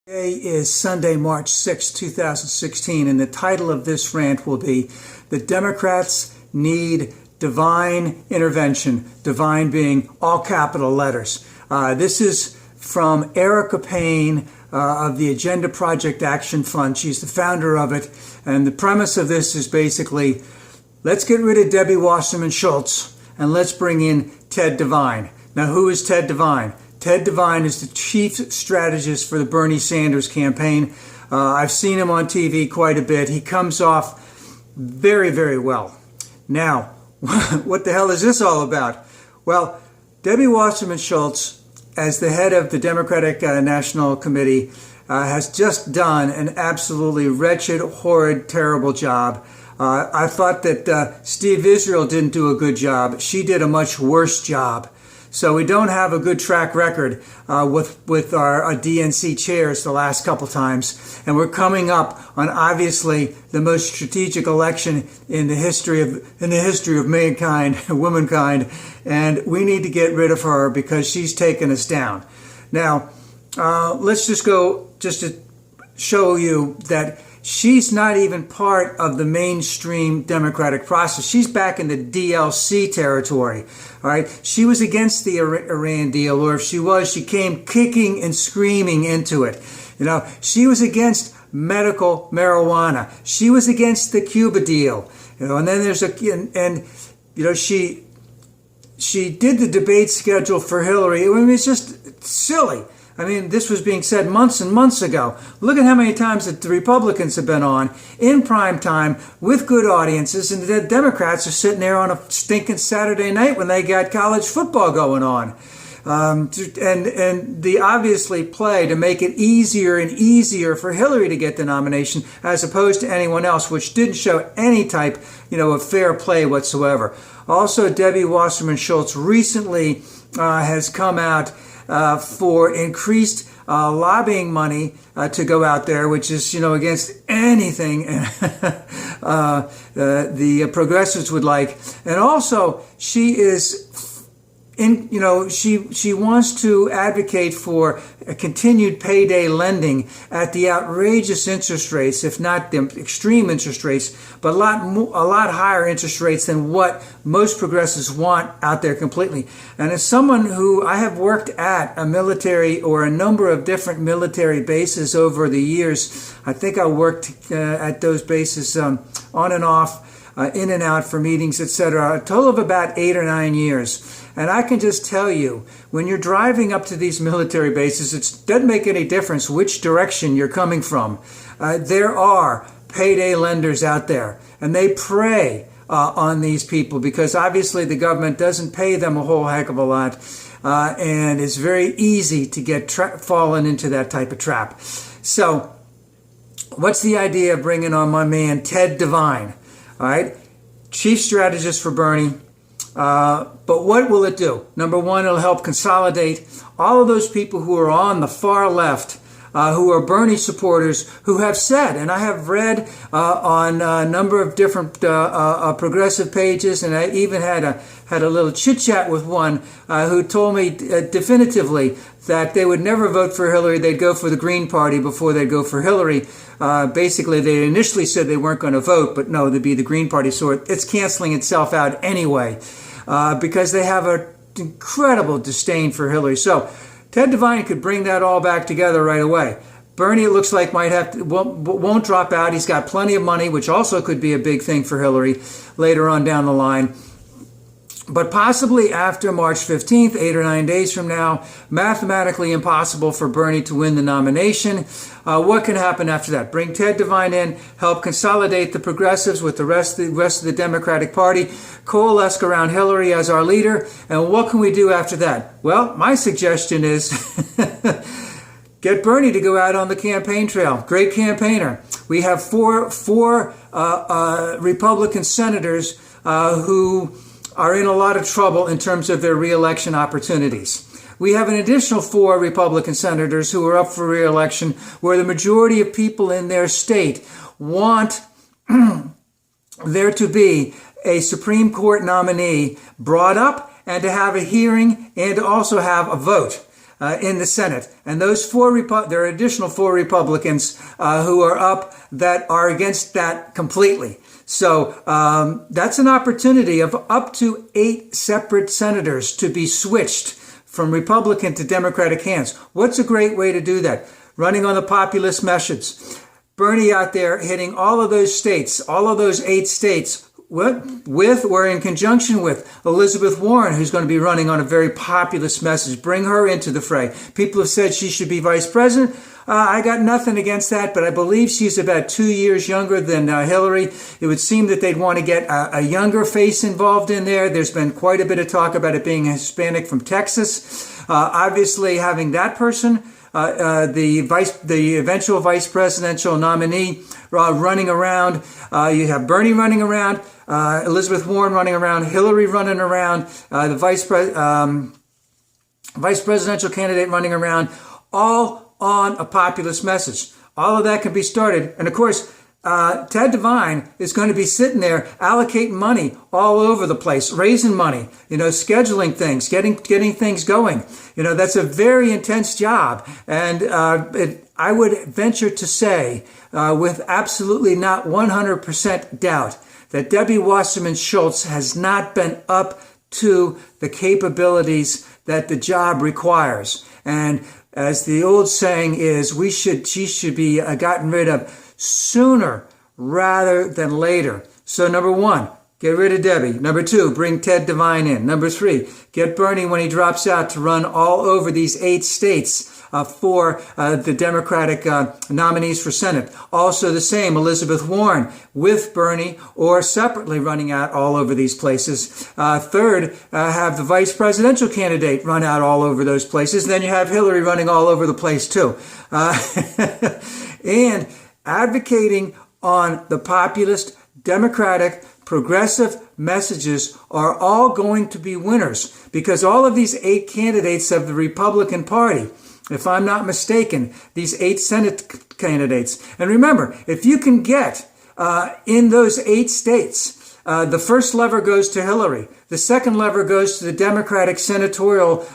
Today is Sunday, March 6, 2016, and the title of this rant will be "The Democrats Need Divine Intervention," divine being all capital letters. This is from Erica Payne of the Agenda Project Action Fund. She's the founder of it, and the premise of this is basically, let's get rid of Debbie Wasserman Schultz and let's bring in Ted Devine. Now, who is Ted Devine? Ted Devine is the chief strategist for the Bernie Sanders campaign. I've seen him on TV quite a bit. He comes off very, very well. Now, what the hell is this all about? Well, Debbie Wasserman Schultz, as the head of the Democratic National Committee, has just done an absolutely wretched, horrid, terrible job. I thought that Steve Israel didn't do a good job. She did a much worse job. So we don't have a good track record with our DNC chairs the last couple times, and we're coming up on obviously the most strategic election in the history of mankind, womankind, and we need to get rid of her because she's taken us down. Now, let's just go to show you that she's not even part of the mainstream democratic process. She's back in the DLC territory. All right. She was against the Iran deal, or if she was, she came kicking and screaming into it. You know, she was against medical marijuana. She was against the Cuba deal. You know, and then there's she did the debate schedule for Hillary. I mean, it's just silly. I mean, this was being said months and months ago. Look at how many times that the Republicans have been on in prime time with good audiences, and the Democrats are sitting there on a stinking Saturday night when they got college football going on. And the obviously play to make it easier and easier for Hillary to get the nomination as opposed to anyone else, which didn't show any type, of fair play whatsoever. Also, Debbie Wasserman Schultz recently has come out for increased lobbying money to go out there, which is, against anything the progressives would like. And also, she is she wants to advocate for a continued payday lending at the outrageous interest rates, if not the extreme interest rates, but a lot higher interest rates than what most progressives want out there completely. And as someone who I have worked at a military or a number of different military bases over the years, I think I worked at those bases on and off, in and out for meetings, etc. A total of about 8 or 9 years. And I can just tell you, when you're driving up to these military bases, it doesn't make any difference which direction you're coming from. There are payday lenders out there, and they prey on these people because obviously the government doesn't pay them a whole heck of a lot, and it's very easy to get fallen into that type of trap. So what's the idea of bringing on my man Ted Devine? All right, chief strategist for Bernie. But what will it do? Number one, it'll help consolidate all of those people who are on the far left, who are Bernie supporters, who have said, and I have read on a number of different progressive pages, and I even had a little chit chat with one who told me definitively that they would never vote for Hillary. They'd go for the Green Party before they'd go for Hillary. Basically, they initially said they weren't going to vote, but no, they'd be the Green Party. So it's canceling itself out anyway, because they have an incredible disdain for Hillary. So Ted Devine could bring that all back together right away. Bernie, it looks like, won't drop out. He's got plenty of money, which also could be a big thing for Hillary later on down the line. But possibly after March 15th, 8 or 9 days from now, mathematically impossible for Bernie to win the nomination. What can happen after that? Bring Ted Devine in, help consolidate the progressives with the rest of the Democratic Party, coalesce around Hillary as our leader, and what can we do after that? Well, my suggestion is get Bernie to go out on the campaign trail. Great campaigner. We have four Republican senators who are in a lot of trouble in terms of their re-election opportunities. We have an additional 4 Republican senators who are up for re-election, where the majority of people in their state want there to be a Supreme Court nominee brought up and to have a hearing and to also have a vote. in the Senate. And those there are additional 4 Republicans who are up that are against that completely. So that's an opportunity of up to 8 separate senators to be switched from Republican to Democratic hands. What's a great way to do that? Running on the populist methods. Bernie out there hitting all of those states, all of those 8 states, with or in conjunction with Elizabeth Warren, who's going to be running on a very populist message. Bring her into the fray. People have said she should be vice president. I got nothing against that, but I believe she's about 2 years younger than Hillary. It would seem that they'd want to get a younger face involved in there. There's been quite a bit of talk about it being a Hispanic from Texas. Obviously, having that person, the eventual vice presidential nominee, running around. You have Bernie running around, Elizabeth Warren running around, Hillary running around, the vice presidential candidate running around, all on a populist message. All of that can be started. And of course, Ted Devine is going to be sitting there allocating money all over the place, raising money, scheduling things, getting things going. That's a very intense job. And I would venture to say, with absolutely not 100% doubt, that Debbie Wasserman Schultz has not been up to the capabilities that the job requires. And as the old saying is, she should be gotten rid of sooner rather than later. So number 1, get rid of Debbie. Number 2, bring Ted Devine in. Number 3, get Bernie when he drops out to run all over these 8 states for the Democratic nominees for Senate. Also the same, Elizabeth Warren with Bernie or separately running out all over these places. Third, have the vice presidential candidate run out all over those places. Then you have Hillary running all over the place too. And advocating on the populist, democratic, progressive messages are all going to be winners because all of these 8 candidates of the Republican Party, if I'm not mistaken, these 8 Senate candidates. And remember, if you can get in those 8 states, the first lever goes to Hillary. The second lever goes to the Democratic senatorial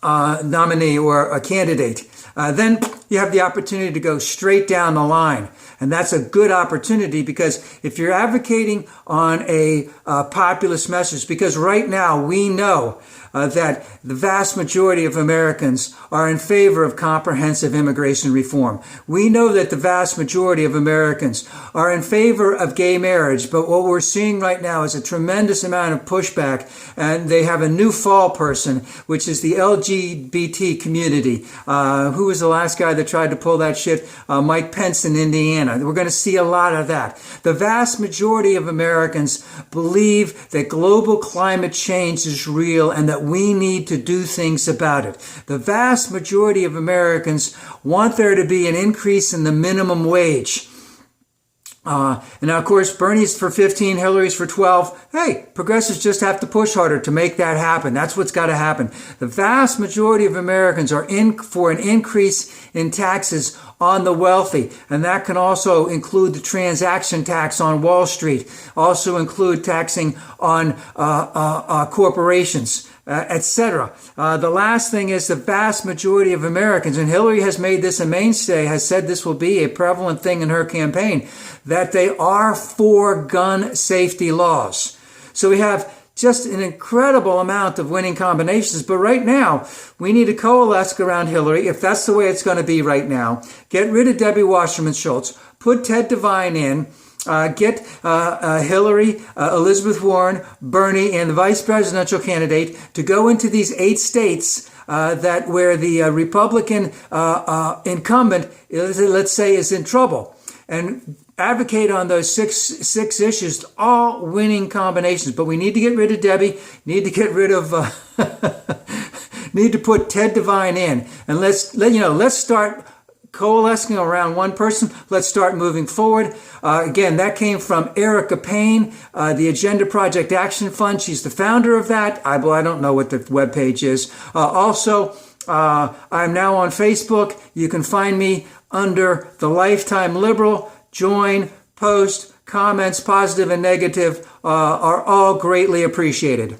nominee or a candidate. Then you have the opportunity to go straight down the line. And that's a good opportunity because if you're advocating on a populist message, because right now we know that the vast majority of Americans are in favor of comprehensive immigration reform. We know that the vast majority of Americans are in favor of gay marriage, but what we're seeing right now is a tremendous amount of pushback, and they have a new fall person, which is the LGBT community. Who was the last guy that tried to pull that shit? Mike Pence in Indiana. We're going to see a lot of that. The vast majority of Americans believe that global climate change is real and that we need to do things about it. The vast majority of Americans want there to be an increase in the minimum wage. And now, of course, Bernie's for 15, Hillary's for 12. Hey, progressives just have to push harder to make that happen. That's what's got to happen. The vast majority of Americans are in for an increase in taxes on the wealthy. And that can also include the transaction tax on Wall Street, also include taxing on corporations, etc. The last thing is the vast majority of Americans, and Hillary has made this a mainstay, has said this will be a prevalent thing in her campaign, that they are for gun safety laws. So we have just an incredible amount of winning combinations. But right now, we need to coalesce around Hillary, if that's the way it's going to be right now. Get rid of Debbie Wasserman Schultz, put Ted Devine in, get Hillary, Elizabeth Warren, Bernie, and the vice presidential candidate to go into these 8 states that where the Republican incumbent, let's say, is in trouble, and advocate on those six issues, all winning combinations. But we need to get rid of Debbie, need to get rid of, need to put Ted Devine in, and let's start coalescing around one person. Let's start moving forward. Again, that came from Erica Payne, the Agenda Project Action Fund. She's the founder of that. I don't know what the webpage is. Also, I'm now on Facebook. You can find me under The Lifetime Liberal. Join, post, comments, positive and negative, are all greatly appreciated.